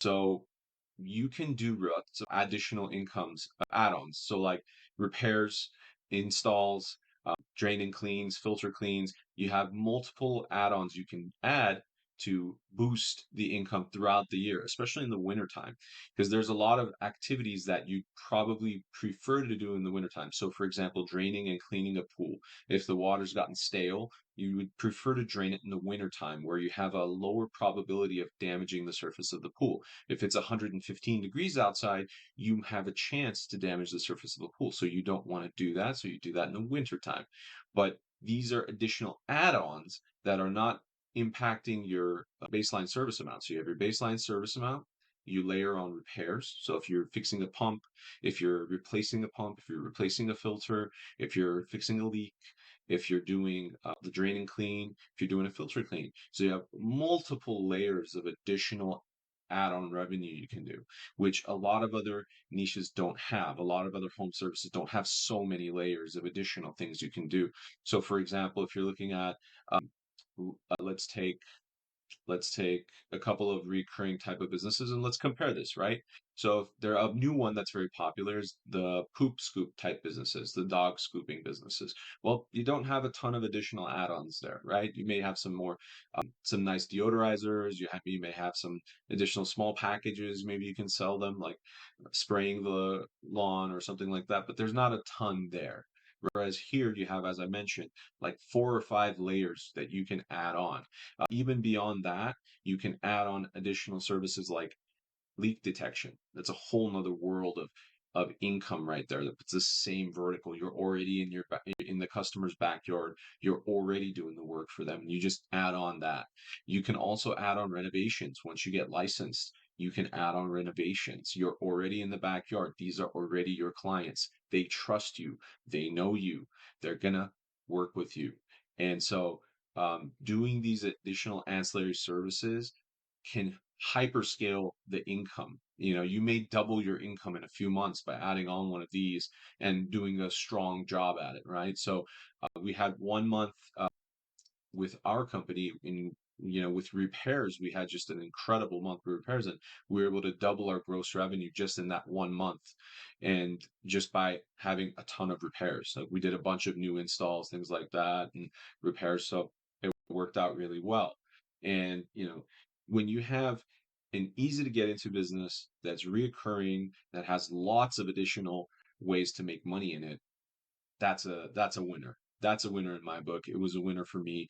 So you can do lots of additional incomes, add-ons. So like repairs, installs, drain and cleans, filter cleans. You have multiple add-ons you can add to boost the income throughout the year, especially in the wintertime, because there's a lot of activities that you probably prefer to do in the wintertime. So, for example, draining and cleaning a pool. If the water's gotten stale, you would prefer to drain it in the wintertime where you have a lower probability of damaging the surface of the pool. If it's 115 degrees outside, you have a chance to damage the surface of the pool. So you don't want to do that. So you do that in the wintertime. But these are additional add-ons that are not impacting your baseline service amount. So you have your baseline service amount, you layer on repairs. So if you're fixing a pump, if you're replacing a pump, if you're replacing a filter, if you're fixing a leak, if you're doing the drain and clean, if you're doing a filter clean. So you have multiple layers of additional add-on revenue you can do, which a lot of other niches don't have. A lot of other home services don't have so many layers of additional things you can do. So for example, if you're looking at, let's take a couple of recurring type of businesses and let's compare this, right? So if there a new one that's very popular is the poop scoop type businesses, the dog scooping businesses. Well, you don't have a ton of additional add-ons there, right? You may have some more, some nice deodorizers. You may have some additional small packages. Maybe you can sell them like spraying the lawn or something like that, but there's not a ton there. Whereas here you have, as I mentioned, like 4 or 5 layers that you can add on. Even beyond that, you can add on additional services like leak detection. That's a whole nother world of income right there. It's the same vertical. You're already in the customer's backyard. You're already doing the work for them. You just add on that. You can also add on renovations once you get licensed. You can add on renovations. You're already in the backyard. These are already your clients. They trust you. They know you. They're gonna work with you. And so doing these additional ancillary services can hyperscale the income. You know, you may double your income in a few months by adding on one of these and doing a strong job at it, right? So we had 1 month with our company in with repairs. We had just an incredible month with repairs, and we were able to double our gross revenue just in that 1 month, and just by having a ton of repairs. Like we did a bunch of new installs, things like that, and repairs. So it worked out really well. And when you have an easy to get into business that's reoccurring, that has lots of additional ways to make money in it, that's a winner. That's a winner in my book. It was a winner for me.